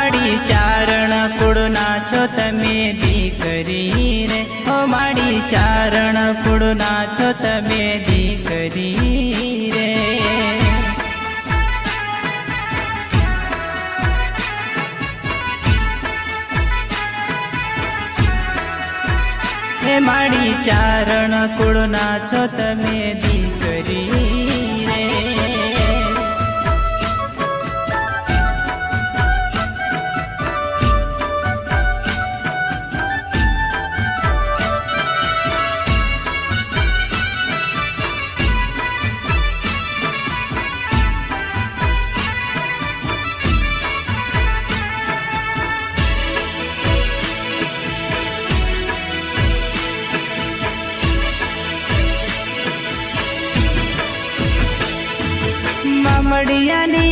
माड़ी चारण कुड़ना छो तमे दीकरी रे, ओ माड़ी चारण कुड़ना छो तमे दीकरी रे। हे माड़ी चारण कुड़ना छो तमे दीकरी रे। मामड़िया नी